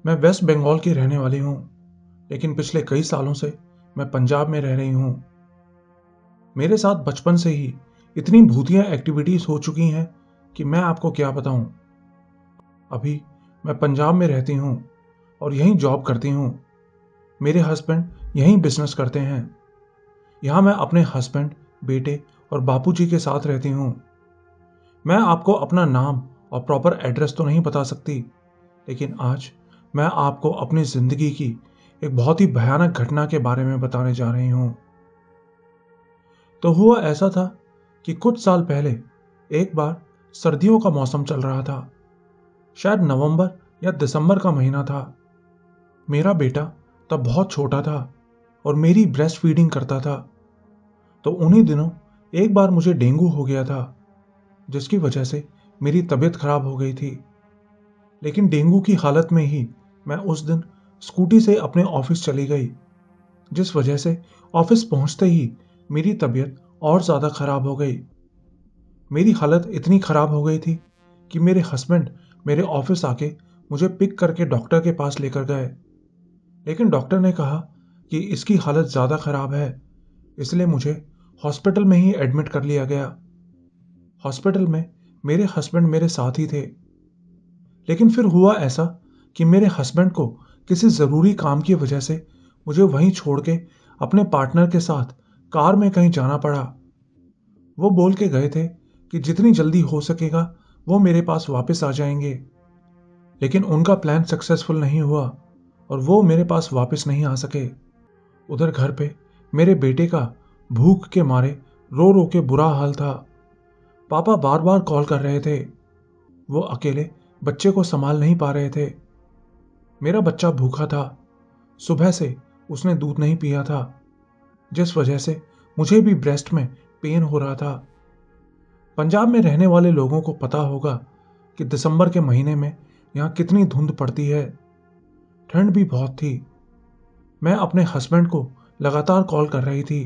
मैं वेस्ट बंगाल की रहने वाली हूँ, लेकिन पिछले कई सालों से मैं पंजाब में रह रही हूँ। मेरे साथ बचपन से ही इतनी भूतिया एक्टिविटीज हो चुकी हैं कि मैं आपको क्या बताऊं। अभी मैं पंजाब में रहती हूँ और यहीं जॉब करती हूँ। मेरे हस्बैंड यहीं बिजनेस करते हैं। यहाँ मैं अपने हस्बैंड, बेटे और बापूजी के साथ रहती हूँ। मैं आपको अपना नाम और प्रॉपर एड्रेस तो नहीं बता सकती, लेकिन आज मैं आपको अपनी जिंदगी की एक बहुत ही भयानक घटना के बारे में बताने जा रही हूँ। तो हुआ ऐसा था कि कुछ साल पहले एक बार सर्दियों का मौसम चल रहा था। शायद नवंबर या दिसंबर का महीना था। मेरा बेटा तब बहुत छोटा था और मेरी ब्रेस्ट फीडिंग करता था। तो उन्हीं दिनों एक बार मुझे डेंगू हो गया था, जिसकी वजह से मेरी तबीयत खराब हो गई थी। लेकिन डेंगू की हालत में ही मैं उस दिन स्कूटी से अपने ऑफिस चली गई, जिस वजह से ऑफिस पहुंचते ही मेरी तबीयत और ज्यादा खराब हो गई। मेरी हालत इतनी खराब हो गई थी कि मेरे हस्बैंड मेरे ऑफिस आके मुझे पिक करके डॉक्टर के पास लेकर गए। लेकिन डॉक्टर ने कहा कि इसकी हालत ज़्यादा खराब है, इसलिए मुझे हॉस्पिटल में ही एडमिट कर लिया गया। हॉस्पिटल में मेरे हस्बैंड मेरे साथ ही थे। लेकिन फिर हुआ ऐसा कि मेरे हस्बैंड को किसी ज़रूरी काम की वजह से मुझे वहीं छोड़ के अपने पार्टनर के साथ कार में कहीं जाना पड़ा। वो बोल के गए थे कि जितनी जल्दी हो सकेगा वो मेरे पास वापस आ जाएंगे। लेकिन उनका प्लान सक्सेसफुल नहीं हुआ और वो मेरे पास वापस नहीं आ सके। उधर घर पे मेरे बेटे का भूख के मारे रो रो के बुरा हाल था। पापा बार बार कॉल कर रहे थे। वो अकेले बच्चे को संभाल नहीं पा रहे थे। मेरा बच्चा भूखा था। सुबह से उसने दूध नहीं पिया था, जिस वजह से मुझे भी ब्रेस्ट में पेन हो रहा था। पंजाब में रहने वाले लोगों को पता होगा कि दिसंबर के महीने में यहाँ कितनी धुंध पड़ती है। ठंड भी बहुत थी। मैं अपने हस्बैंड को लगातार कॉल कर रही थी,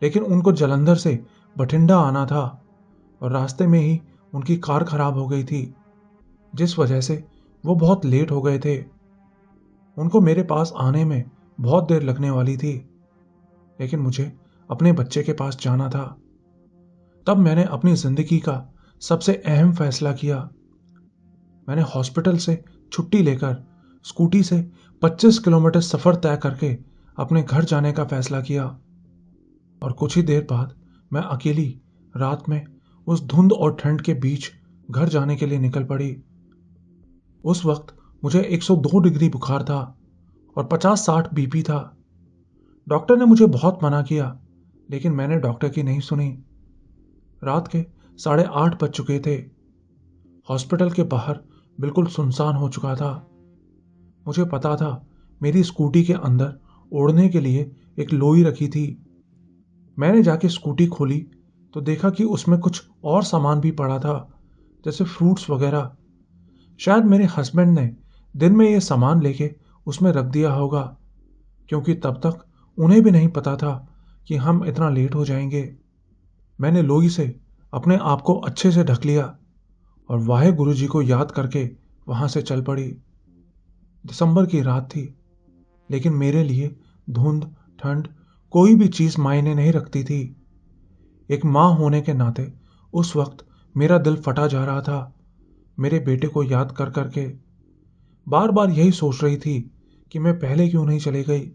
लेकिन उनको जलंधर से बठिंडा आना था और रास्ते में ही उनकी कार खराब हो गई थी, जिस वजह से वो बहुत लेट हो गए थे। उनको मेरे पास आने में बहुत देर लगने वाली थी, लेकिन मुझे अपने बच्चे के पास जाना था। तब मैंने अपनी जिंदगी का सबसे अहम फैसला किया। मैंने हॉस्पिटल से छुट्टी लेकर स्कूटी से 25 किलोमीटर सफर तय करके अपने घर जाने का फैसला किया। और कुछ ही देर बाद मैं अकेली रात में उस धुंध और ठंड के बीच घर जाने के लिए निकल पड़ी। उस वक्त मुझे 102 डिग्री बुखार था और 50-60 बीपी था। डॉक्टर ने मुझे बहुत मना किया, लेकिन मैंने डॉक्टर की नहीं सुनी। रात के 8:30 बज चुके थे। हॉस्पिटल के बाहर बिल्कुल सुनसान हो चुका था। मुझे पता था मेरी स्कूटी के अंदर ओढ़ने के लिए एक लोई रखी थी। मैंने जाके स्कूटी खोली तो देखा कि उसमें कुछ और सामान भी पड़ा था, जैसे फ्रूट्स वगैरह। शायद मेरे हस्बैंड ने दिन में ये सामान लेके उसमें रख दिया होगा, क्योंकि तब तक उन्हें भी नहीं पता था कि हम इतना लेट हो जाएंगे। मैंने लोई से अपने आप को अच्छे से ढक लिया और वाहे गुरु जी को याद करके वहां से चल पड़ी। दिसंबर की रात थी, लेकिन मेरे लिए धुंध, ठंड कोई भी चीज मायने नहीं रखती थी। एक माँ होने के नाते उस वक्त मेरा दिल फटा जा रहा था, मेरे बेटे को याद कर करके। बार बार यही सोच रही थी कि मैं पहले क्यों नहीं चली गई,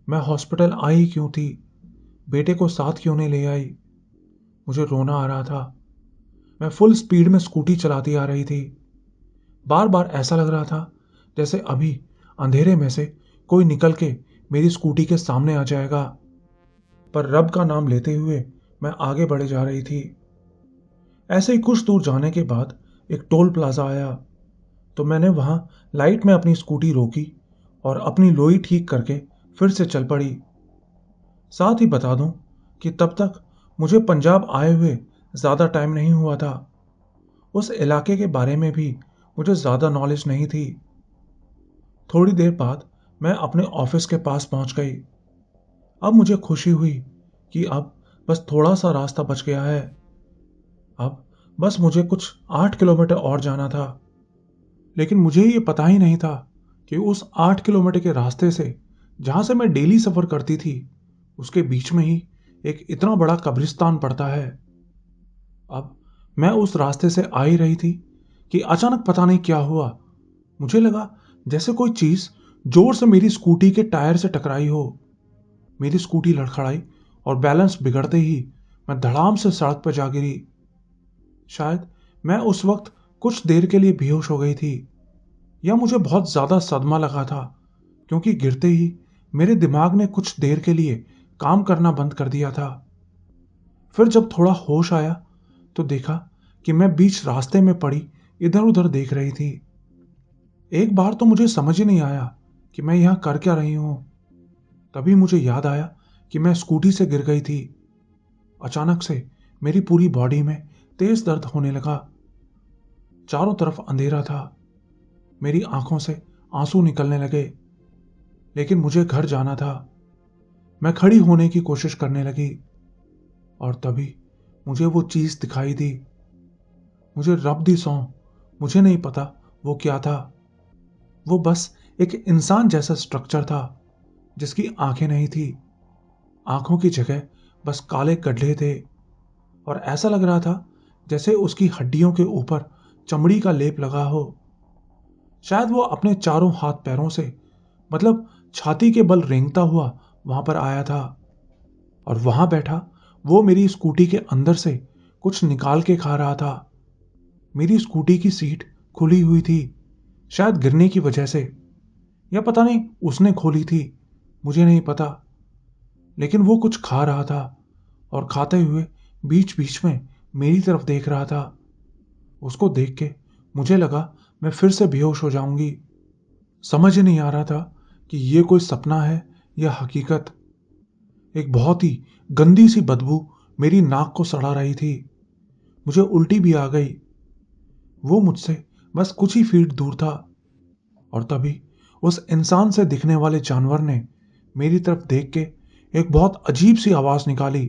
मैं हॉस्पिटल आई क्यों थी, बेटे को साथ क्यों नहीं ले आई। मुझे रोना आ रहा था। मैं फुल स्पीड में स्कूटी चलाती आ रही थी। बार बार ऐसा लग रहा था जैसे अभी अंधेरे में से कोई निकल के मेरी स्कूटी के सामने आ जाएगा। पर रब का नाम लेते हुए मैं आगे बढ़े जा रही थी। ऐसे ही कुछ दूर जाने के बाद एक टोल प्लाजा आया, तो मैंने वहां लाइट में अपनी स्कूटी रोकी और अपनी लोई ठीक करके फिर से चल पड़ी। साथ ही बता दूं कि तब तक मुझे पंजाब आए हुए ज़्यादा टाइम नहीं हुआ था। उस इलाके के बारे में भी मुझे ज़्यादा नॉलेज नहीं थी। थोड़ी देर बाद मैं अपने ऑफिस के पास पहुंच गई। अब मुझे खुशी हुई कि अब बस थोड़ा सा रास्ता बच गया है। अब बस मुझे कुछ 8 किलोमीटर और जाना था। लेकिन मुझे ये पता ही नहीं था कि उस 8 किलोमीटर के रास्ते से जहां से मैं डेली सफर करती थी, उसके बीच में ही एक इतना बड़ा कब्रिस्तान पड़ता है। अब मैं उस रास्ते से आ ही रही थी कि अचानक पता नहीं क्या हुआ, मुझे लगा जैसे कोई चीज जोर से मेरी स्कूटी के टायर से टकराई हो। मेरी स्कूटी लड़खड़ाई और बैलेंस बिगड़ते ही मैं धड़ाम से सड़क पर जा गिरी। शायद मैं उस वक्त कुछ देर के लिए बेहोश हो गई थी, या मुझे बहुत ज्यादा सदमा लगा था, क्योंकि गिरते ही मेरे दिमाग ने कुछ देर के लिए काम करना बंद कर दिया था। फिर जब थोड़ा होश आया तो देखा कि मैं बीच रास्ते में पड़ी इधर उधर देख रही थी। एक बार तो मुझे समझ ही नहीं आया कि मैं यहां कर क्या रही हूं। तभी मुझे याद आया कि मैं स्कूटी से गिर गई थी। अचानक से मेरी पूरी बॉडी में तेज दर्द होने लगा। चारों तरफ अंधेरा था। मेरी आंखों से आंसू निकलने लगे, लेकिन मुझे घर जाना था। मैं खड़ी होने की कोशिश करने लगी और तभी मुझे वो चीज दिखाई दी। मुझे रब दी सौं, मुझे नहीं पता वो क्या था। वो बस एक इंसान जैसा स्ट्रक्चर था जिसकी आंखें नहीं थी। आंखों की जगह बस काले गड्ढे थे और ऐसा लग रहा था जैसे उसकी हड्डियों के ऊपर चमड़ी का लेप लगा हो। शायद वो अपने चारों हाथ पैरों से, मतलब छाती के बल रेंगता हुआ वहां पर आया था, और वहां बैठा वो मेरी स्कूटी के अंदर से कुछ निकाल के खा रहा था। मेरी स्कूटी की सीट खुली हुई थी, शायद गिरने की वजह से, या पता नहीं उसने खोली थी, मुझे नहीं पता। लेकिन वो कुछ खा रहा था और खाते हुए बीच बीच में मेरी तरफ देख रहा था। उसको देख के मुझे लगा मैं फिर से बेहोश हो जाऊंगी। समझ ही नहीं आ रहा था कि ये कोई सपना है या हकीकत। एक बहुत ही गंदी सी बदबू मेरी नाक को सड़ा रही थी। मुझे उल्टी भी आ गई। वो मुझसे बस कुछ ही फीट दूर था, और तभी उस इंसान से दिखने वाले जानवर ने मेरी तरफ देख के एक बहुत अजीब सी आवाज निकाली।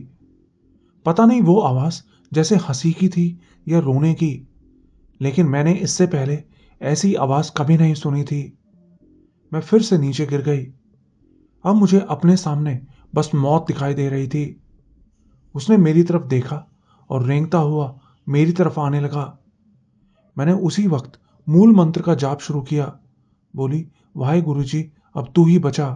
पता नहीं वो आवाज जैसे हंसी की थी या रोने की, लेकिन मैंने इससे पहले ऐसी आवाज कभी नहीं सुनी थी। मैं फिर से नीचे गिर गई। अब मुझे अपने सामने बस मौत दिखाई दे रही थी। उसने मेरी तरफ देखा और रेंगता हुआ मेरी तरफ आने लगा। मैंने उसी वक्त मूल मंत्र का जाप शुरू किया। बोली, वाहे गुरुजी, अब तू ही बचा।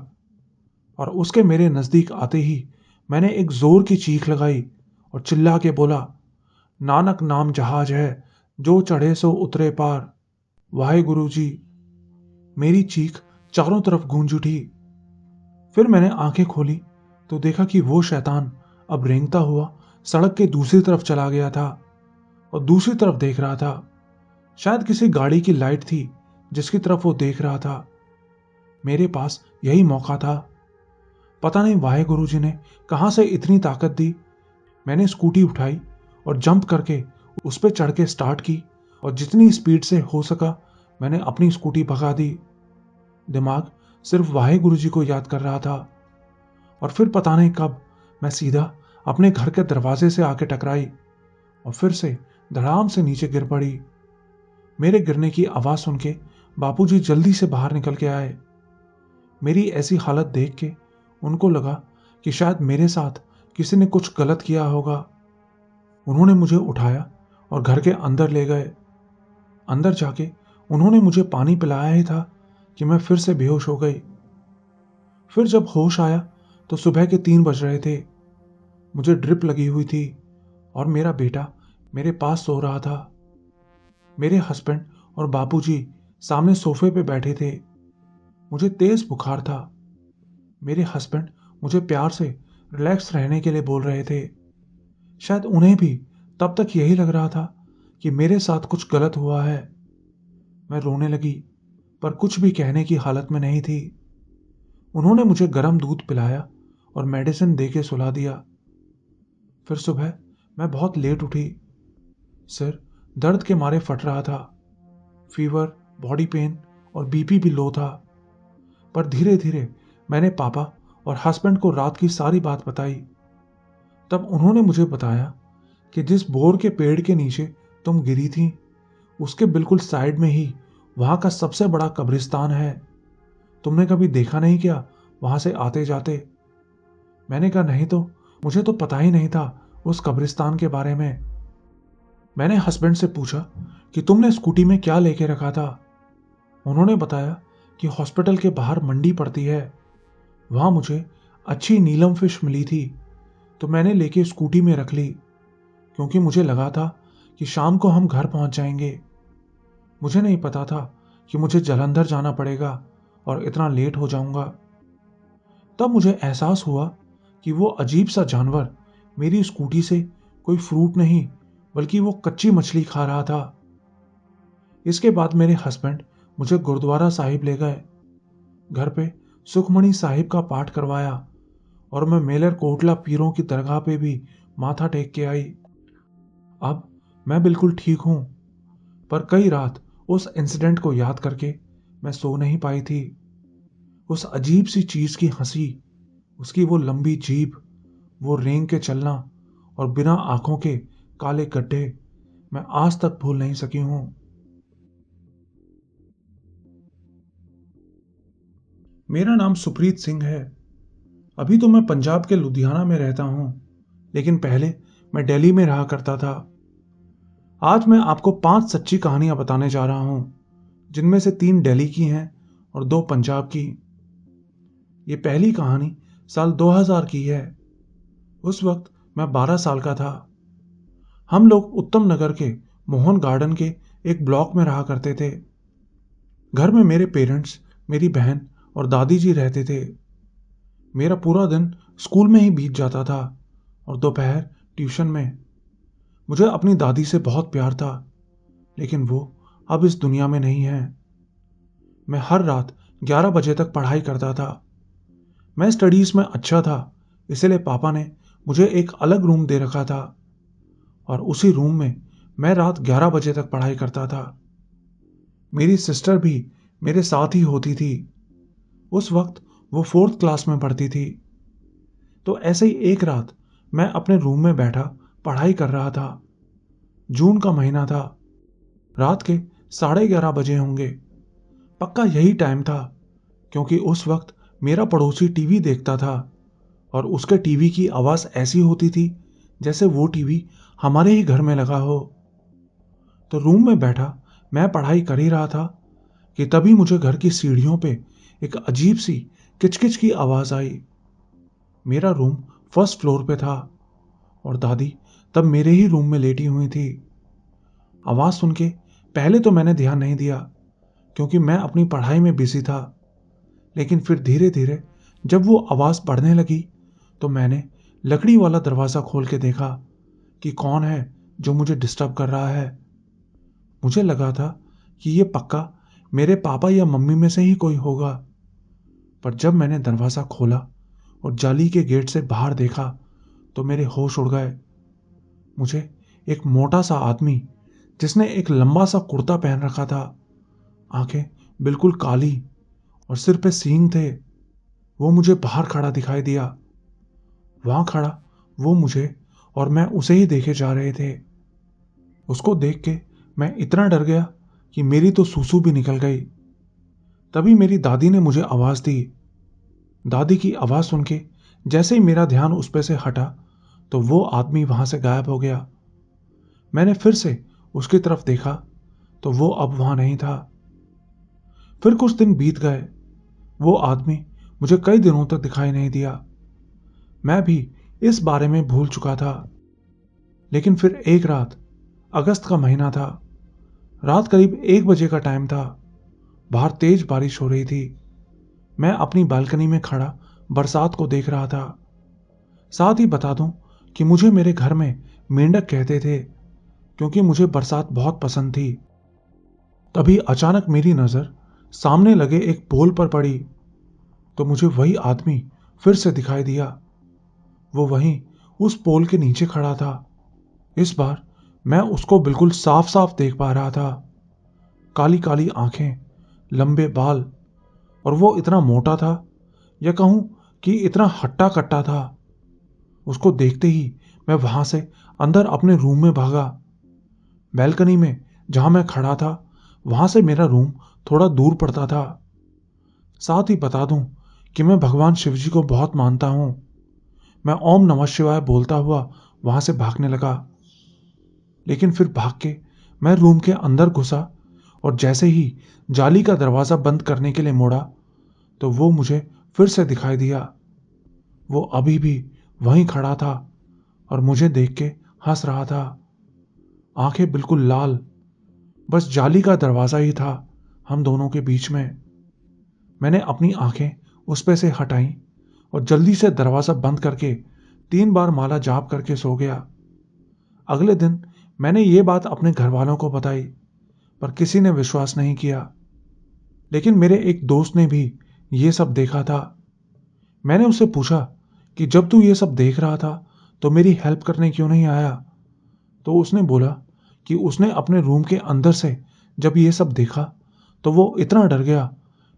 और उसके मेरे नजदीक आते ही मैंने एक जोर की चीख लगाई और चिल्ला के बोला, नानक नाम जहाज है, जो चढ़े सो उतरे पार। वाहे गुरुजी। मेरी चीख चारों तरफ गूंज उठी। फिर मैंने आंखें खोली तो देखा कि वो शैतान अब रेंगता हुआ सड़क के दूसरी तरफ चला गया था और दूसरी तरफ देख रहा था। शायद किसी गाड़ी की लाइट थी जिसकी तरफ वो देख रहा था। मेरे पास यही मौका था। पता नहीं वाहे गुरुजी ने कहां से इतनी ताकत दी। मैंने स्कूटी उठाई और जंप करके उस पर चढ़ के स्टार्ट की, और जितनी स्पीड से हो सका मैंने अपनी स्कूटी भगा दी। दिमाग सिर्फ वाहे गुरुजी को याद कर रहा था। और फिर पता नहीं कब मैं सीधा अपने घर के दरवाजे से आके टकराई और फिर से धड़ाम से नीचे गिर पड़ी। मेरे गिरने की आवाज सुन के बापूजी जल्दी से बाहर निकल के आए। मेरी ऐसी हालत देख के उनको लगा कि शायद मेरे साथ किसी ने कुछ गलत किया होगा। उन्होंने मुझे उठाया और घर के अंदर ले गए। अंदर जाके उन्होंने मुझे पानी पिलाया ही था कि मैं फिर से बेहोश हो गई। फिर जब होश आया तो सुबह के 3 बज रहे थे। मुझे ड्रिप लगी हुई थी और मेरा बेटा मेरे पास सो रहा था। मेरे हस्बैंड और बापूजी सामने सोफे पे बैठे थे। मुझे तेज बुखार था। मेरे हस्बैंड मुझे प्यार से रिलैक्स रहने के लिए बोल रहे थे। शायद उन्हें भी तब तक यही लग रहा था कि मेरे साथ कुछ गलत हुआ है। मैं रोने लगी, पर कुछ भी कहने की हालत में नहीं थी। उन्होंने मुझे गर्म दूध पिलाया और मेडिसिन दे के सुला दिया। फिर सुबह मैं बहुत लेट उठी। सिर दर्द के मारे फट रहा था। फीवर, बॉडी पेन और बीपी भी लो था। पर धीरे धीरे मैंने पापा और हस्बैंड को रात की सारी बात बताई। तब उन्होंने मुझे बताया कि जिस बोर के पेड़ के नीचे तुम गिरी थी, उसके बिल्कुल साइड में ही वहां का सबसे बड़ा कब्रिस्तान है। तुमने कभी देखा नहीं क्या वहां से आते जाते? मैंने कहा नहीं तो, मुझे तो पता ही नहीं था उस कब्रिस्तान के बारे में। मैंने हस्बैंड से पूछा कि तुमने स्कूटी में क्या लेके रखा था। उन्होंने बताया कि हॉस्पिटल के बाहर मंडी पड़ती है, वहां मुझे अच्छी नीलम फिश मिली थी, तो मैंने लेके स्कूटी में रख ली, क्योंकि मुझे लगा था कि शाम को हम घर पहुंच जाएंगे। मुझे नहीं पता था कि मुझे जालंधर जाना पड़ेगा और इतना लेट हो जाऊंगा। तब मुझे एहसास हुआ कि वो अजीब सा जानवर मेरी स्कूटी से कोई फ्रूट नहीं बल्कि वो कच्ची मछली खा रहा था। इसके बाद मेरे हस्बैंड मुझे गुरुद्वारा साहिब ले गए। घर पे सुखमणी साहिब का पाठ करवाया और मैं मेलर कोटला पीरों की दरगाह पे भी माथा टेक के आई। अब मैं बिल्कुल ठीक हूं, पर कई रात उस इंसिडेंट को याद करके मैं सो नहीं पाई थी। उस अजीब सी चीज की हंसी, उसकी वो लंबी जीभ, वो रेंग के चलना और बिना आंखों के काले गड्ढे मैं आज तक भूल नहीं सकी हूं। मेरा नाम सुप्रीत सिंह है। अभी तो मैं पंजाब के लुधियाना में रहता हूं, लेकिन पहले मैं दिल्ली में रहा करता था। आज मैं आपको 5 सच्ची कहानियां बताने जा रहा हूं, जिनमें से 3 दिल्ली की हैं और 2 पंजाब की। ये पहली कहानी साल 2000 की है। उस वक्त मैं 12 साल का था। हम लोग उत्तम नगर के मोहन गार्डन के एक ब्लॉक में रहा करते थे। घर में मेरे पेरेंट्स, मेरी बहन और दादी जी रहते थे। मेरा पूरा दिन स्कूल में ही बीत जाता था और दोपहर ट्यूशन में। मुझे अपनी दादी से बहुत प्यार था, लेकिन वो अब इस दुनिया में नहीं है। मैं हर रात 11 बजे तक पढ़ाई करता था। मैं स्टडीज में अच्छा था, इसलिए पापा ने मुझे एक अलग रूम दे रखा था और उसी रूम में मैं रात 11 बजे तक पढ़ाई करता था। मेरी सिस्टर भी मेरे साथ ही होती थी। उस वक्त वो 4th क्लास में पढ़ती थी। तो ऐसे ही एक रात मैं अपने रूम में बैठा पढ़ाई कर रहा था। जून का महीना था। रात के 11:30 बजे होंगे। पक्का यही टाइम था, क्योंकि उस वक्त मेरा पड़ोसी टीवी देखता था और उसके टीवी की आवाज ऐसी होती थी जैसे वो टीवी हमारे ही घर में लगा हो। तो रूम में बैठा मैं पढ़ाई कर ही रहा था कि तभी मुझे घर की सीढ़ियों पे एक अजीब सी किचकिच की आवाज आई। मेरा रूम फर्स्ट फ्लोर पे था और दादी तब मेरे ही रूम में लेटी हुई थी। आवाज सुन के पहले तो मैंने ध्यान नहीं दिया, क्योंकि मैं अपनी पढ़ाई में बिजी था। लेकिन फिर धीरे धीरे जब वो आवाज बढ़ने लगी तो मैंने लकड़ी वाला दरवाजा खोल के देखा कि कौन है जो मुझे डिस्टर्ब कर रहा है। मुझे लगा था कि ये पक्का मेरे पापा या मम्मी में से ही कोई होगा। पर जब मैंने दरवाजा खोला और जाली के गेट से बाहर देखा तो मेरे होश उड़ गए। मुझे एक मोटा सा आदमी, जिसने एक लंबा सा कुर्ता पहन रखा था, आंखें बिल्कुल काली और सिर पे सींग थे, वो मुझे बाहर खड़ा दिखाई दिया। वहां खड़ा वो मुझे और मैं उसे ही देखे जा रहे थे। उसको देख के मैं इतना डर गया कि मेरी तो सूसू भी निकल गई। तभी मेरी दादी ने मुझे आवाज दी। दादी की आवाज सुन के जैसे ही मेरा ध्यान उस पे से हटा तो वो आदमी वहां से गायब हो गया। मैंने फिर से उसकी तरफ देखा तो वो अब वहां नहीं था। फिर कुछ दिन बीत गए। वो आदमी मुझे कई दिनों तक दिखाई नहीं दिया। मैं भी इस बारे में भूल चुका था। लेकिन फिर एक रात, अगस्त का महीना था, रात करीब 1 बजे का टाइम था। बाहर तेज बारिश हो रही थी। मैं अपनी बालकनी में खड़ा बरसात को देख रहा था। साथ ही बता दूं कि मुझे मेरे घर में मेंढक कहते थे, क्योंकि मुझे बरसात बहुत पसंद थी। तभी अचानक मेरी नजर सामने लगे एक पोल पर पड़ी तो मुझे वही आदमी फिर से दिखाई दिया। वो वहीं उस पोल के नीचे खड़ा था। इस बार मैं उसको बिल्कुल साफ साफ देख पा रहा था। काली काली आंखें, लंबे बाल, और वो इतना मोटा था, या कहूं कि इतना हट्टा कट्टा था। उसको देखते ही मैं वहां से अंदर अपने रूम में भागा। बैल्कनी में जहां मैं खड़ा था वहां से मेरा रूम थोड़ा दूर पड़ता था। साथ ही बता दूं कि मैं भगवान शिव जी को बहुत मानता हूं। मैं ओम नमः शिवाय बोलता हुआ वहां से भागने लगा, लेकिन फिर भाग के मैं रूम के अंदर घुसा और जैसे ही जाली का दरवाजा बंद करने के लिए मुड़ा तो वो मुझे फिर से दिखाई दिया। वो अभी भी वहीं खड़ा था और मुझे देख के हंस रहा था, आंखें बिल्कुल लाल। बस जाली का दरवाजा ही था हम दोनों के बीच में। मैंने अपनी आंखें उस पे से हटाई और जल्दी से दरवाजा बंद करके 3 बार माला जाप करके सो गया। अगले दिन मैंने ये बात अपने घर वालों को बताई, पर किसी ने विश्वास नहीं किया। लेकिन मेरे एक दोस्त ने भी ये सब देखा था। मैंने उससे पूछा कि जब तू ये सब देख रहा था तो मेरी हेल्प करने क्यों नहीं आया। तो उसने बोला कि उसने अपने रूम के अंदर से जब ये सब देखा तो वो इतना डर गया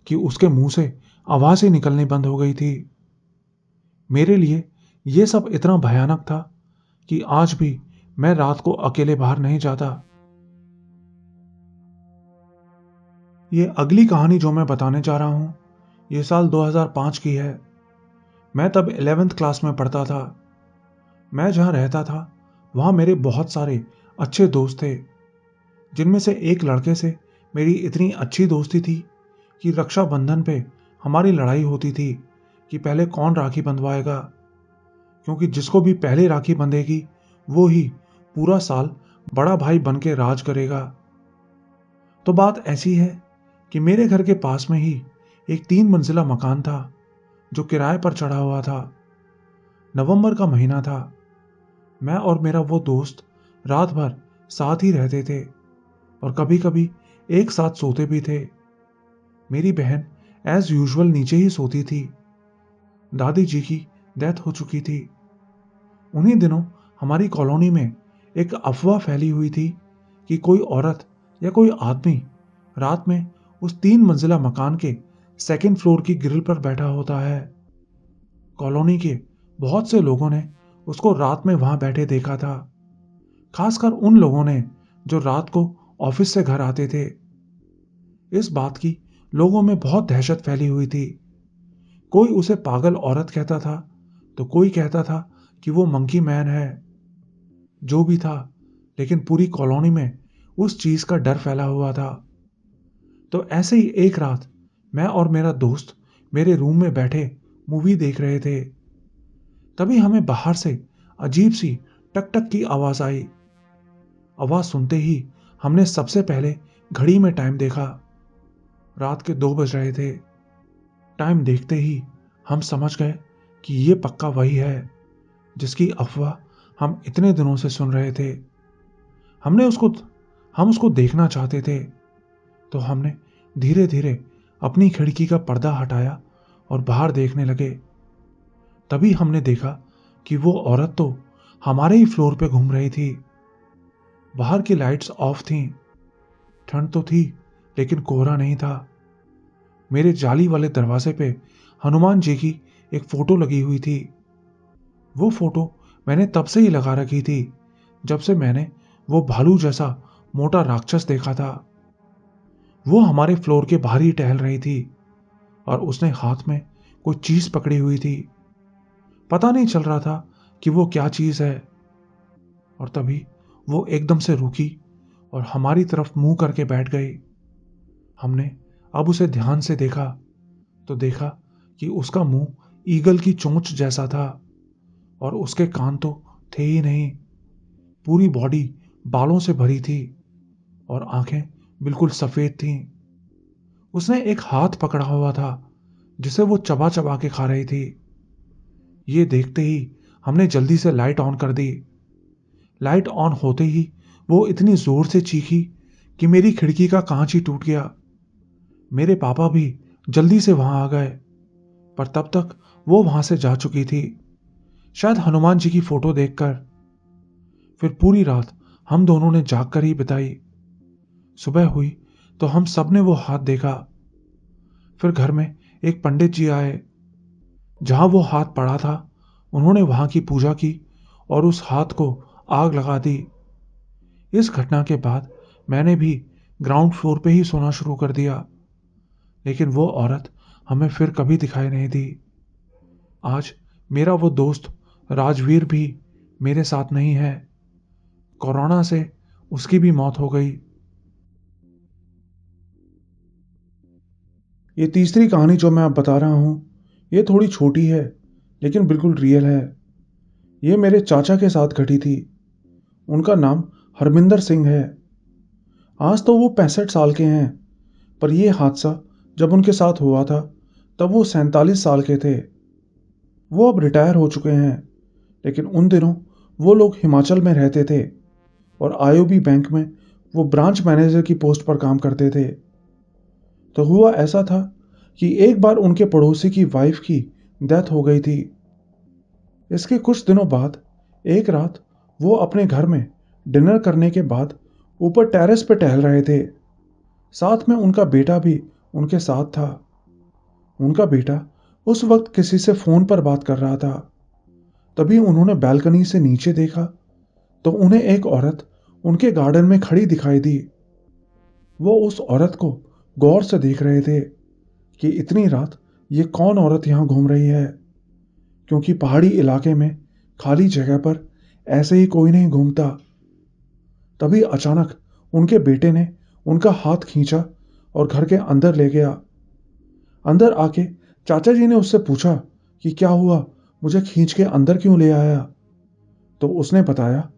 कि उसके मुंह से आवाजें निकलनी बंद हो गई थी। मेरे लिए ये सब इतना भयानक था कि आज भी मैं रात को अकेले बाहर नहीं जाता। ये अगली कहानी जो मैं बताने जा रहा हूं, ये साल 2005 की है। मैं तब 11th क्लास में पढ़ता था। मैं जहां रहता था वहां मेरे बहुत सारे अच्छे दोस्त थे, जिनमें से एक लड़के से मेरी इतनी अच्छी दोस्ती थी कि रक्षाबंधन पे हमारी लड़ाई होती थी कि पहले कौन राखी बंधवाएगा, क्योंकि जिसको भी पहले राखी बंधेगी वो ही पूरा साल बड़ा भाई बन के राज करेगा। तो बात ऐसी है कि मेरे घर के पास में ही एक 3 मंजिला मकान था जो किराए पर चढ़ा हुआ था। नवंबर का महीना था। मैं और मेरा वो दोस्त रात भर साथ ही रहते थे और कभी कभी एक साथ सोते भी थे। मेरी बहन एज यूजुअल नीचे ही सोती थी। दादी जी की डेथ हो चुकी थी। उन्हीं दिनों हमारी कॉलोनी में एक अफवाह फैली हुई थी कि कोई औरत या कोई आदमी रात में उस 3 मंजिला मकान के सेकंड फ्लोर की ग्रिल पर बैठा होता है। कॉलोनी के बहुत से लोगों ने उसको रात में वहां बैठे देखा था, खासकर उन लोगों ने जो रात को ऑफिस से घर आते थे। इस बात की लोगों में बहुत दहशत फैली हुई थी। कोई उसे पागल औरत कहता था तो कोई कहता था कि वो मंकी मैन है। जो भी था, लेकिन पूरी कॉलोनी में उस चीज का डर फैला हुआ था। तो ऐसे ही एक रात मैं और मेरा दोस्त मेरे रूम में बैठे मूवी देख रहे थे। तभी हमें बाहर से अजीब सी टक टक की आवाज आई। आवाज सुनते ही हमने सबसे पहले घड़ी में टाइम देखा। रात के 2 बज रहे थे। टाइम देखते ही हम समझ गए कि ये पक्का वही है जिसकी अफवाह हम इतने दिनों से सुन रहे थे। हमने उसको हम उसको देखना चाहते थे, तो हमने धीरे धीरे अपनी खिड़की का पर्दा हटाया और बाहर देखने लगे। तभी हमने देखा कि वो औरत तो हमारे ही फ्लोर पे घूम रही थी। बाहर की लाइट्स ऑफ थीं। ठंड तो थी, लेकिन कोहरा नहीं था। मेरे जाली वाले दरवाजे पे हनुमान जी की एक फोटो लगी हुई थी। वो फोटो मैंने तब से ही लगा रखी थी जब से मैंने वो भालू जैसा मोटा राक्षस देखा था। वो हमारे फ्लोर के बाहर ही टहल रही थी और उसने हाथ में कोई चीज पकड़ी हुई थी। पता नहीं चल रहा था कि वो क्या चीज है। और तभी वो एकदम से रुकी और हमारी तरफ मुंह करके बैठ गई। हमने अब उसे ध्यान से देखा तो देखा कि उसका मुंह ईगल की चोंच जैसा था और उसके कान तो थे ही नहीं। पूरी बॉडी बालों से भरी थी और आंखें बिल्कुल सफेद थीं। उसने एक हाथ पकड़ा हुआ था जिसे वो चबा चबा के खा रही थी। ये देखते ही हमने जल्दी से लाइट ऑन कर दी। लाइट ऑन होते ही वो इतनी जोर से चीखी कि मेरी खिड़की का कांच ही टूट गया। मेरे पापा भी जल्दी से वहां आ गए, पर तब तक वो वहां से जा चुकी थी, शायद हनुमान जी की फोटो देखकर। फिर पूरी रात हम दोनों ने जाग कर ही बिताई। सुबह हुई तो हम सब ने वो हाथ देखा। फिर घर में एक पंडित जी आए। जहां वो हाथ पड़ा था उन्होंने वहां की पूजा की और उस हाथ को आग लगा दी। इस घटना के बाद मैंने भी ग्राउंड फ्लोर पे ही सोना शुरू कर दिया। लेकिन वो औरत हमें फिर कभी दिखाई नहीं दी। आज मेरा वो दोस्त राजवीर भी मेरे साथ नहीं है। कोरोना से उसकी भी मौत हो गई। ये तीसरी कहानी जो मैं अब बता रहा हूं, ये थोड़ी छोटी है लेकिन बिल्कुल रियल है। ये मेरे चाचा के साथ घटी थी। उनका नाम हरमिंदर सिंह है। आज तो वो 65 साल के हैं, पर यह हादसा जब उनके साथ हुआ था तब वो 47 साल के थे। वो अब रिटायर हो चुके हैं, लेकिन उन दिनों वो लोग हिमाचल में रहते थे और आईओबी बैंक में वो ब्रांच मैनेजर की पोस्ट पर काम करते थे। तो हुआ ऐसा था कि एक बार उनके पड़ोसी की वाइफ की डेथ हो गई थी। इसके कुछ दिनों बाद एक रात वो अपने घर में डिनर करने के बाद ऊपर टेरेस पे टहल रहे थे। साथ में उनका बेटा भी उनके साथ था। उनका बेटा उस वक्त किसी से फोन पर बात कर रहा था। तभी उन्होंने बालकनी से नीचे देखा तो उन्हें एक औरत उनके गार्डन में खड़ी दिखाई दी। वो उस औरत को गौर से देख रहे थे कि इतनी रात ये कौन औरत यहां घूम रही है, क्योंकि पहाड़ी इलाके में खाली जगह पर ऐसे ही कोई नहीं घूमता। तभी अचानक उनके बेटे ने उनका हाथ खींचा और घर के अंदर ले गया। अंदर आके चाचा जी ने उससे पूछा कि क्या हुआ, मुझे खींच के अंदर क्यों ले आया। तो उसने बताया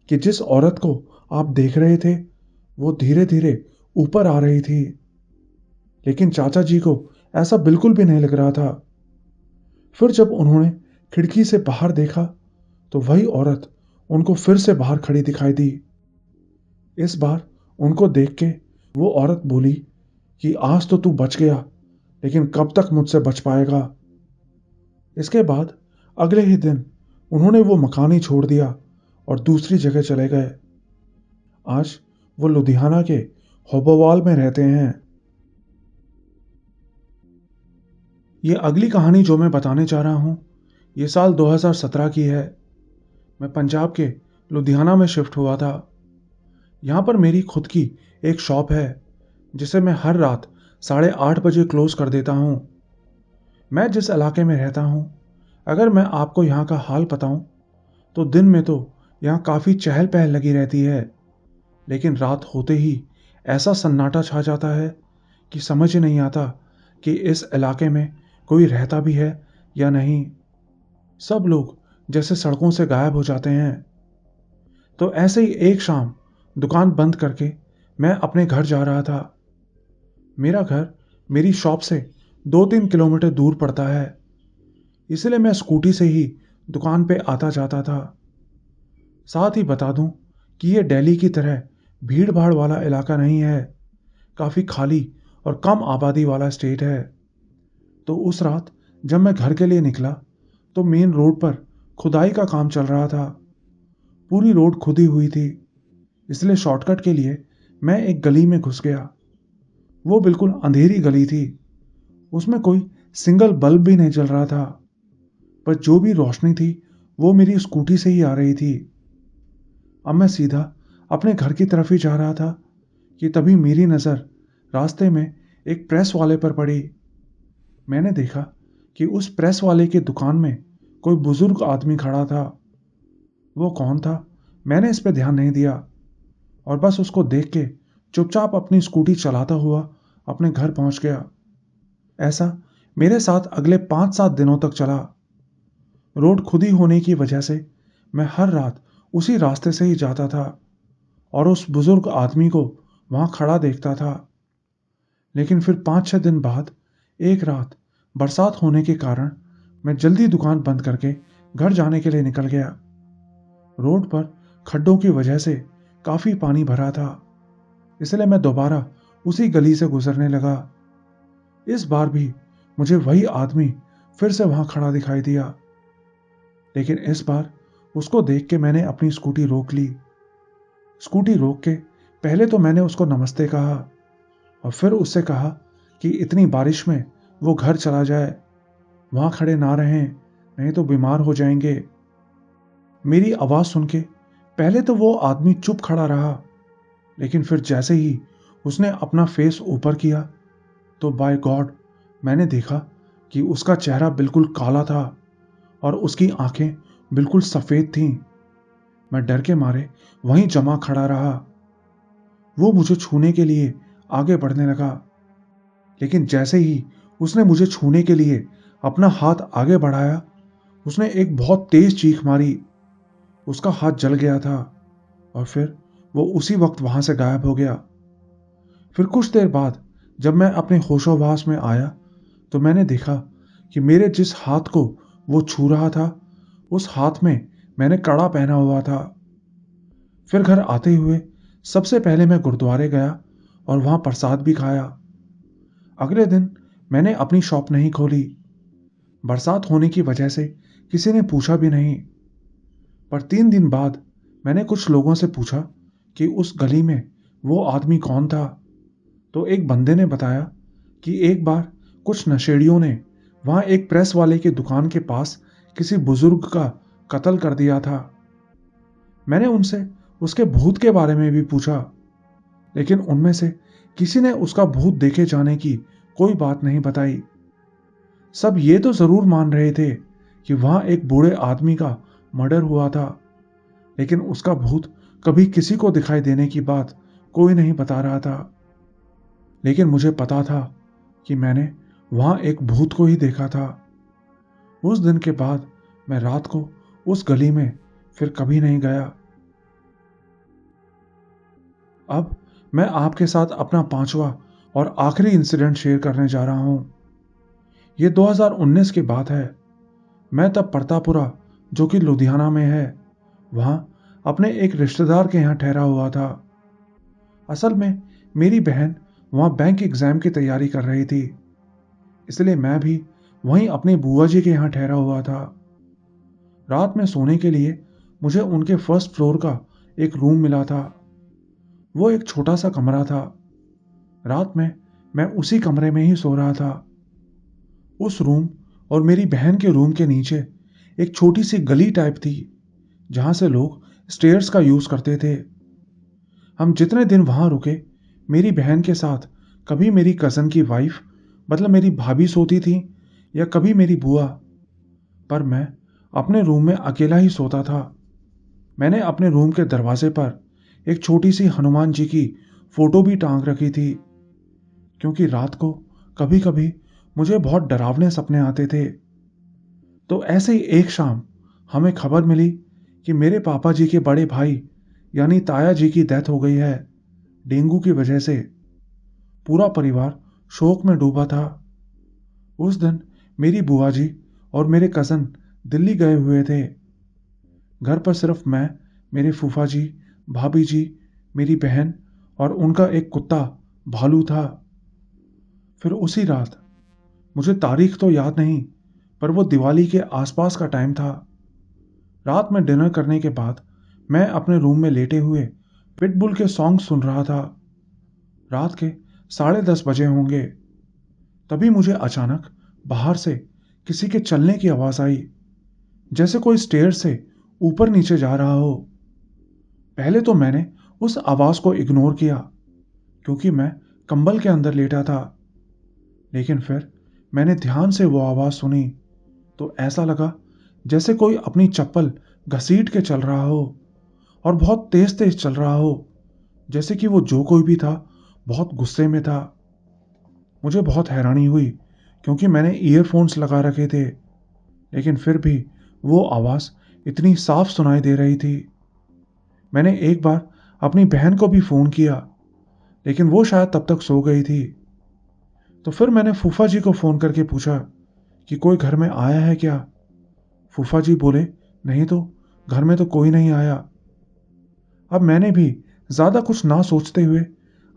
कि जिस औरत को आप देख रहे थे वो धीरे धीरे ऊपर आ रही थी। लेकिन चाचा जी को ऐसा बिल्कुल भी नहीं लग रहा था। फिर जब उन्होंने खिड़की से बाहर देखा तो वही औरत उनको फिर से बाहर खड़ी दिखाई दी। इस बार उनको देख के वो औरत बोली कि आज तो तू बच गया, लेकिन कब तक मुझसे बच पाएगा। इसके बाद अगले ही दिन उन्होंने वो मकान ही छोड़ दिया और दूसरी जगह चले गए। आज वो लुधियाना के होबोवाल में रहते हैं। ये अगली कहानी जो मैं बताने जा रहा हूँ, ये साल 2017 की है। मैं पंजाब के लुधियाना में शिफ्ट हुआ था। यहाँ पर मेरी खुद की एक शॉप है जिसे मैं हर रात 8:30 बजे क्लोज कर देता हूँ। मैं जिस इलाके में रहता हूँ, अगर मैं आपको यहाँ का हाल बताऊँ तो दिन में तो यहाँ काफ़ी चहल पहल लगी रहती है, लेकिन रात होते ही ऐसा सन्नाटा छा जाता है कि समझ ही नहीं आता कि इस इलाके में कोई रहता भी है या नहीं। सब लोग जैसे सड़कों से गायब हो जाते हैं। तो ऐसे ही एक शाम दुकान बंद करके मैं अपने घर जा रहा था। मेरा घर मेरी शॉप से 2-3 किलोमीटर दूर पड़ता है, इसलिए मैं स्कूटी से ही दुकान पे आता जाता था। साथ ही बता दूं कि ये दिल्ली की तरह भीड़ भाड़ वाला इलाका नहीं है, काफ़ी खाली और कम आबादी वाला स्टेट है। तो उस रात जब मैं घर के लिए निकला तो मेन रोड पर खुदाई का काम चल रहा था। पूरी रोड खुदी हुई थी, इसलिए शॉर्टकट के लिए मैं एक गली में घुस गया। वो बिल्कुल अंधेरी गली थी, उसमें कोई सिंगल बल्ब भी नहीं जल रहा था, पर जो भी रोशनी थी वो मेरी स्कूटी से ही आ रही थी। अब मैं सीधा अपने घर की तरफ ही जा रहा था कि तभी मेरी नज़र रास्ते में एक प्रेस वाले पर पड़ी। मैंने देखा कि उस प्रेस वाले की दुकान में कोई बुजुर्ग आदमी खड़ा था। वो कौन था मैंने इस पे ध्यान नहीं दिया और बस उसको देख के चुपचाप अपनी स्कूटी चलाता हुआ अपने घर पहुंच गया। ऐसा मेरे साथ अगले 5-7 दिनों तक चला। रोड खुदी होने की वजह से मैं हर रात उसी रास्ते से ही जाता था और उस बुजुर्ग आदमी को वहां खड़ा देखता था। लेकिन फिर 5-6 दिन बाद एक रात बरसात होने के कारण मैं जल्दी दुकान बंद करके घर जाने के लिए निकल गया। रोड पर खड्डों की वजह से काफी पानी भरा था, इसलिए मैं दोबारा उसी गली से गुजरने लगा। इस बार भी मुझे वही आदमी फिर से वहां खड़ा दिखाई दिया, लेकिन इस बार उसको देख के मैंने अपनी स्कूटी रोक ली। स्कूटी रोक के पहले तो मैंने उसको नमस्ते कहा और फिर उससे कहा कि इतनी बारिश में वो घर चला जाए, वहां खड़े ना रहें, नहीं तो बीमार हो जाएंगे। मेरी आवाज सुन के पहले तो वो आदमी चुप खड़ा रहा, लेकिन फिर जैसे ही उसने अपना फेस ऊपर किया तो बाय गॉड मैंने देखा कि उसका चेहरा बिल्कुल काला था और उसकी आंखें बिल्कुल सफेद थीं। मैं डर के मारे वहीं जमा खड़ा रहा। वो मुझे छूने के लिए आगे बढ़ने लगा, लेकिन जैसे ही उसने मुझे छूने के लिए अपना हाथ आगे बढ़ाया, उसने एक बहुत तेज चीख मारी। उसका हाथ जल गया था और फिर वो उसी वक्त वहां से गायब हो गया। फिर कुछ देर बाद जब मैं अपने होशोहवास में आया तो मैंने देखा कि मेरे जिस हाथ को वो छू रहा था, उस हाथ में मैंने कड़ा पहना हुआ था। फिर घर आते हुए सबसे पहले मैं गुरुद्वारे गया और वहां प्रसाद भी खाया। अगले दिन मैंने अपनी शॉप नहीं खोली। बरसात होने की वजह से किसी ने पूछा भी नहीं। पर 3 दिन बाद मैंने कुछ लोगों से पूछा कि उस गली में वो आदमी कौन था। तो एक बंदे ने बताया कि एक बार कुछ नशेड़ियों ने वहां एक प्रेस वाले की दुकान के पास किसी बुजुर्ग का कत्ल कर दिया था। मैंने उनसे उसके भूत के बारे में भी पूछा, लेकिन उनमें से किसी ने उसका भूत देखे जाने की कोई बात नहीं बताई। सब ये तो जरूर मान रहे थे कि वहां एक बूढ़े आदमी का मर्डर हुआ था, लेकिन उसका भूत कभी किसी को दिखाई देने की बात कोई नहीं बता रहा था। लेकिन मुझे पता था कि मैंने वहां एक भूत को ही देखा था। उस दिन के बाद मैं रात को उस गली में फिर कभी नहीं गया। अब मैं आपके साथ अपना 5वां और आखिरी इंसिडेंट शेयर करने जा रहा हूं। यह 2019 की बात है। मैं तब परतापुरा, जो कि लुधियाना में है, वहां अपने एक रिश्तेदार के यहां ठहरा हुआ था। असल में मेरी बहन वहां बैंक एग्जाम की तैयारी कर रही थी, इसलिए मैं भी वहीं अपने बुआ जी के यहां ठहरा हुआ था। रात में सोने के लिए मुझे उनके फर्स्ट फ्लोर का एक रूम मिला था। वो एक छोटा सा कमरा था। रात में मैं उसी कमरे में ही सो रहा था। उस रूम और मेरी बहन के रूम के नीचे एक छोटी सी गली टाइप थी, जहां से लोग स्टेयर्स का यूज करते थे। हम जितने दिन वहां रुके, मेरी बहन के साथ कभी मेरी कजन की वाइफ, मतलब मेरी भाभी सोती थी, या कभी मेरी बुआ। पर मैं अपने रूम में अकेला ही सोता था। मैंने अपने रूम के दरवाजे पर एक छोटी सी हनुमान जी की फोटो भी टांग रखी थी, क्योंकि रात को कभी कभी मुझे बहुत डरावने सपने आते थे। तो ऐसे ही एक शाम हमें खबर मिली कि मेरे पापा जी के बड़े भाई यानी ताया जी की डेथ हो गई है, डेंगू की वजह से। पूरा परिवार शोक में डूबा था। उस दिन मेरी बुआ जी और मेरे कजन दिल्ली गए हुए थे। घर पर सिर्फ मैं, मेरे फूफा जी, भाभी जी, मेरी बहन और उनका एक कुत्ता भालू था। फिर उसी रात, मुझे तारीख तो याद नहीं, पर वो दिवाली के आसपास का टाइम था। रात में डिनर करने के बाद मैं अपने रूम में लेटे हुए पिटबुल के सॉन्ग सुन रहा था। रात के 10:30 बजे होंगे। तभी मुझे अचानक बाहर से किसी के चलने की आवाज आई, जैसे कोई स्टेयर से ऊपर नीचे जा रहा हो। पहले तो मैंने उस आवाज को इग्नोर किया, क्योंकि मैं कंबल के अंदर लेटा था। लेकिन फिर मैंने ध्यान से वो आवाज सुनी तो ऐसा लगा जैसे कोई अपनी चप्पल घसीट के चल रहा हो, और बहुत तेज तेज चल रहा हो, जैसे कि वो जो कोई भी था बहुत गुस्से में था। मुझे बहुत हैरानी हुई, क्योंकि मैंने ईयरफोन्स लगा रखे थे, लेकिन फिर भी वो आवाज इतनी साफ सुनाई दे रही थी। मैंने एक बार अपनी बहन को भी फोन किया, लेकिन वो शायद तब तक सो गई थी। तो फिर मैंने फूफा जी को फोन करके पूछा कि कोई घर में आया है क्या। फूफा जी बोले, नहीं तो, घर में तो कोई नहीं आया। अब मैंने भी ज्यादा कुछ ना सोचते हुए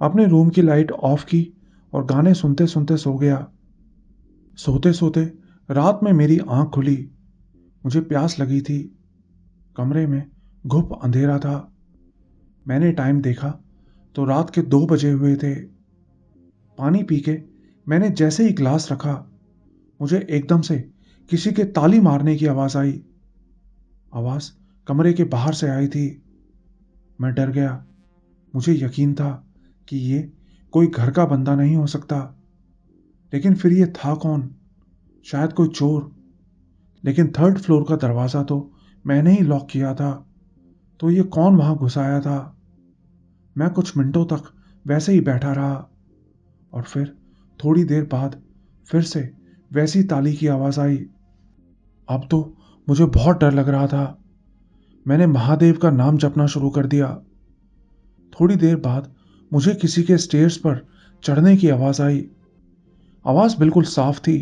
अपने रूम की लाइट ऑफ की और गाने सुनते सुनते सो गया। सोते सोते रात में मेरी आंख खुली। मुझे प्यास लगी थी। कमरे में घुप अंधेरा था। मैंने टाइम देखा तो रात के 2 बजे हुए थे। पानी पी के मैंने जैसे ही ग्लास रखा, मुझे एकदम से किसी के ताली मारने की आवाज आई। आवाज कमरे के बाहर से आई थी। मैं डर गया। मुझे यकीन था कि ये कोई घर का बंदा नहीं हो सकता। लेकिन फिर ये था कौन? शायद कोई चोर। लेकिन थर्ड फ्लोर का दरवाज़ा तो मैंने ही लॉक किया था, तो ये कौन वहां घुस आया था? मैं कुछ मिनटों तक वैसे ही बैठा रहा और फिर थोड़ी देर बाद फिर से वैसी ताली की आवाज़ आई। अब तो मुझे बहुत डर लग रहा था। मैंने महादेव का नाम जपना शुरू कर दिया। थोड़ी देर बाद मुझे किसी के स्टेयर्स पर चढ़ने की आवाज़ आई। आवाज़ बिल्कुल साफ थी।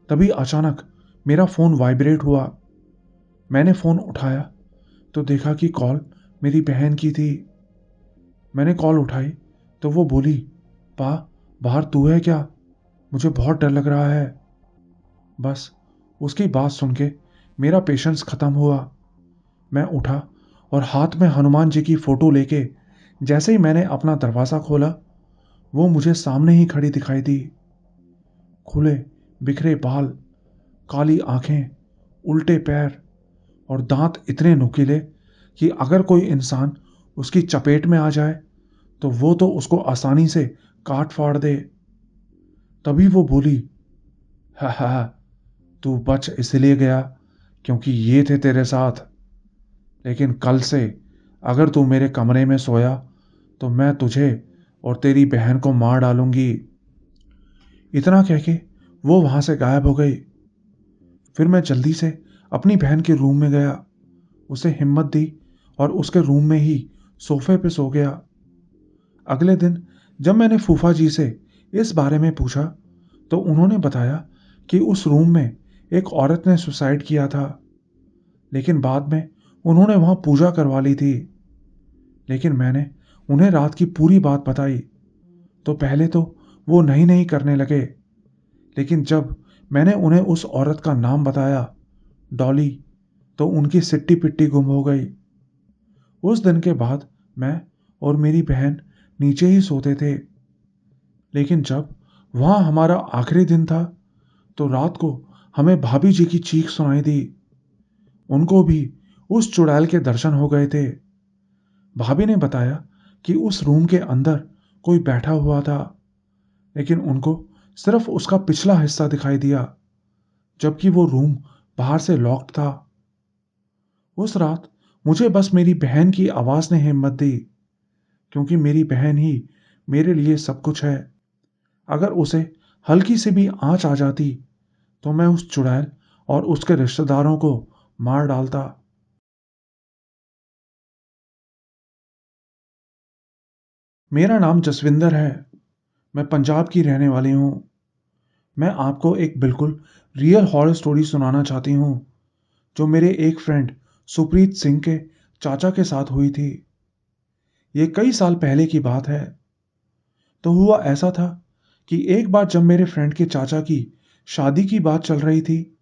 तभी अचानक मेरा फ़ोन वाइब्रेट हुआ। मैंने फ़ोन उठाया तो देखा कि कॉल मेरी बहन की थी। मैंने कॉल उठाई तो वो बोली, पा, बाहर तू है क्या? मुझे बहुत डर लग रहा है। बस उसकी बात सुन के मेरा पेशेंस खत्म हुआ। मैं उठा और हाथ में हनुमान जी की फोटो लेके जैसे ही मैंने अपना दरवाज़ा खोला, वो मुझे सामने ही खड़ी दिखाई दी। खुले बिखरे बाल, काली आंखें, उल्टे पैर और दांत इतने नुकीले कि अगर कोई इंसान उसकी चपेट में आ जाए तो वो तो उसको आसानी से काट फाड़ दे। तभी वो बोली, हा हा, तू बच इसलिए गया क्योंकि ये थे तेरे साथ, लेकिन कल से अगर तू मेरे कमरे में सोया तो मैं तुझे और तेरी बहन को मार डालूंगी। इतना कह के वो वहां से गायब हो गई। फिर मैं जल्दी से अपनी बहन के रूम में गया, उसे हिम्मत दी और उसके रूम में ही सोफे पे सो गया। अगले दिन जब मैंने फूफा जी से इस बारे में पूछा तो उन्होंने बताया कि उस रूम में एक औरत ने सुसाइड किया था, लेकिन बाद में उन्होंने वहां पूजा करवा ली थी। लेकिन मैंने उन्हें रात की पूरी बात बताई तो पहले तो वो नहीं नहीं करने लगे, लेकिन जब मैंने उन्हें उस औरत का नाम बताया, डॉली, तो उनकी सिट्टी पिट्टी गुम हो गई। उस दिन के बाद मैं और मेरी बहन नीचे ही सोते थे। लेकिन जब वहां हमारा आखिरी दिन था तो रात को हमें भाभी जी की चीख सुनाई दी। उनको भी उस चुड़ैल के दर्शन हो गए थे। भाभी ने बताया कि उस रूम के अंदर कोई बैठा हुआ था, लेकिन उनको सिर्फ उसका पिछला हिस्सा दिखाई दिया, जबकि वो रूम बाहर से लॉक्ड था। उस रात मुझे बस मेरी बहन की आवाज ने हिम्मत दी, क्योंकि मेरी बहन ही मेरे लिए सब कुछ है। अगर उसे हल्की सी भी आंच आ जाती तो मैं उस चुड़ैल और उसके रिश्तेदारों को मार डालता। मेरा नाम जसविंदर है। मैं पंजाब की रहने वाली हूँ। मैं आपको एक बिल्कुल रियल हॉरर स्टोरी सुनाना चाहती हूँ, जो मेरे एक फ्रेंड सुप्रीत सिंह के चाचा के साथ हुई थी। ये कई साल पहले की बात है। तो हुआ ऐसा था कि एक बार जब मेरे फ्रेंड के चाचा की शादी की बात चल रही थी,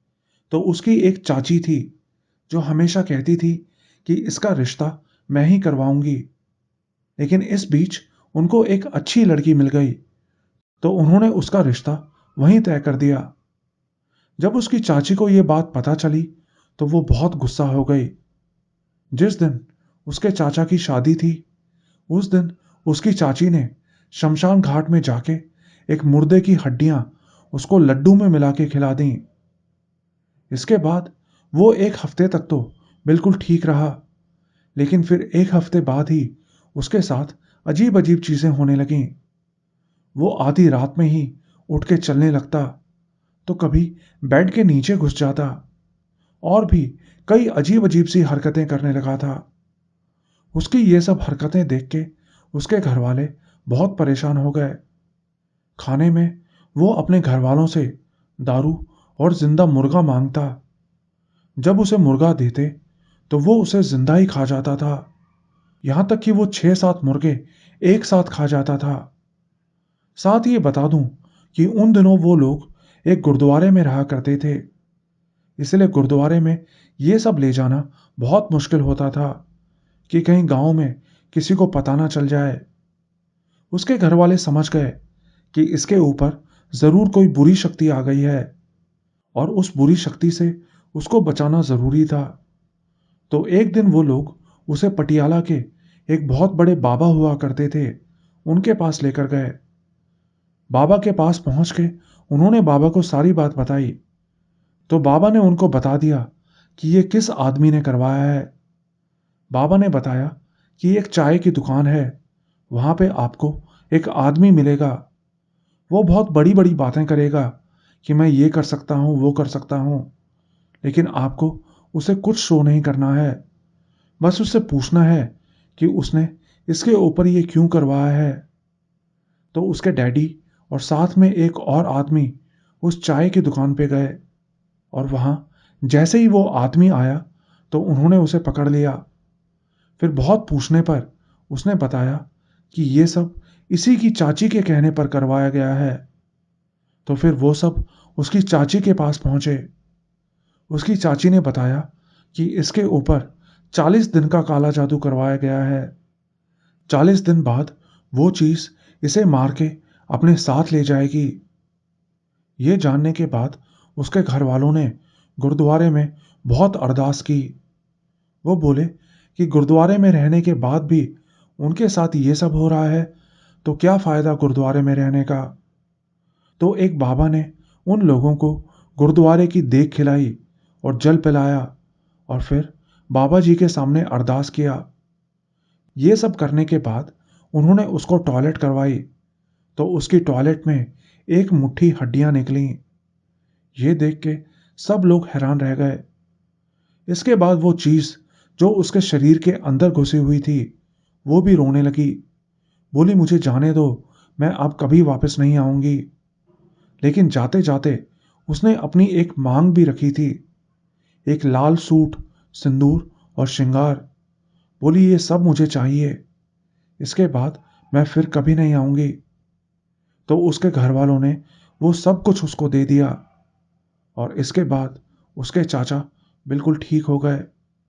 तो उसकी एक चाची थी जो हमेशा कहती थी कि इसका रिश्ता मैं ही करवाऊंगी। लेकिन इस बीच उनको एक अच्छी लड़की मिल गई, तो उन्होंने उसका रिश्ता वहीं तय कर दिया। जब उसकी चाची को यह बात पता चली तो वो बहुत गुस्सा हो गई। जिस दिन उसके चाचा की शादी थी, उस दिन उसकी चाची ने शमशान घाट में जाके एक मुर्दे की हड्डियां उसको लड्डू में मिला के खिला दी। इसके बाद वो एक हफ्ते तक तो बिल्कुल ठीक रहा, लेकिन फिर एक हफ्ते बाद ही उसके साथ अजीब अजीब चीजें होने लगीं। वो आधी रात में ही उठ के चलने लगता, तो कभी बेड के नीचे घुस जाता और भी कई अजीब अजीब सी हरकतें करने लगा था। उसकी ये सब हरकतें देख के उसके घर वाले बहुत परेशान हो गए। खाने में वो अपने घर वालों से दारू और जिंदा मुर्गा मांगता। जब उसे मुर्गा देते तो वो उसे जिंदा ही खा जाता था। यहां तक कि वो 6-7 मुर्गे एक साथ खा जाता था। साथ ही ये बता दूं कि उन दिनों वो लोग एक गुरुद्वारे में रहा करते थे, इसलिए गुरुद्वारे में ये सब ले जाना बहुत मुश्किल होता था कि कहीं गांव में किसी को पता ना चल जाए। उसके घर वाले समझ गए कि इसके ऊपर जरूर कोई बुरी शक्ति आ गई है और उस बुरी शक्ति से उसको बचाना जरूरी था। तो एक दिन वो लोग उसे पटियाला के एक बहुत बड़े बाबा हुआ करते थे, उनके पास लेकर गए। बाबा के पास पहुंच के उन्होंने बाबा को सारी बात बताई। तो बाबा ने उनको बता दिया कि ये किस आदमी ने करवाया है। बाबा ने बताया कि एक चाय की दुकान है, वहां पे आपको एक आदमी मिलेगा। वो बहुत बड़ी बड़ी बातें करेगा कि मैं ये कर सकता हूं, वो कर सकता हूं, लेकिन आपको उसे कुछ शो नहीं करना है। बस उससे पूछना है कि उसने इसके ऊपर ये क्यों करवाया है। तो उसके डैडी और साथ में एक और आदमी उस चाय की दुकान पे गए, और वहां जैसे ही वो आदमी आया तो उन्होंने उसे पकड़ लिया। फिर बहुत पूछने पर उसने बताया कि ये सब इसी की चाची के कहने पर करवाया गया है। तो फिर वो सब उसकी चाची के पास पहुंचे। उसकी चाची ने बताया कि इसके ऊपर 40 दिन का काला जादू करवाया गया है। 40 दिन बाद वो चीज इसे मार के अपने साथ ले जाएगी। ये जानने के बाद उसके घर वालों ने गुरुद्वारे में बहुत अरदास की। वो बोले कि गुरुद्वारे में रहने के बाद भी उनके साथ ये सब हो रहा है, तो क्या फायदा गुरुद्वारे में रहने का। तो एक बाबा ने उन लोगों को गुरुद्वारे की देग खिलाई और जल पिलाया, और फिर बाबा जी के सामने अरदास किया। ये सब करने के बाद उन्होंने उसको टॉयलेट करवाई, तो उसकी टॉयलेट में एक मुट्ठी हड्डियां निकली। ये देख के सब लोग हैरान रह गए। इसके बाद वो चीज जो उसके शरीर के अंदर घुसी हुई थी वो भी रोने लगी। बोली, मुझे जाने दो, मैं अब कभी वापस नहीं आऊंगी। लेकिन जाते जाते उसने अपनी एक मांग भी रखी थी, एक लाल सूट, सिंदूर और श्रृंगार। बोली, ये सब मुझे चाहिए, इसके बाद मैं फिर कभी नहीं आऊंगी। तो उसके घर वालों ने वो सब कुछ उसको दे दिया, और इसके बाद उसके चाचा बिल्कुल ठीक हो गए।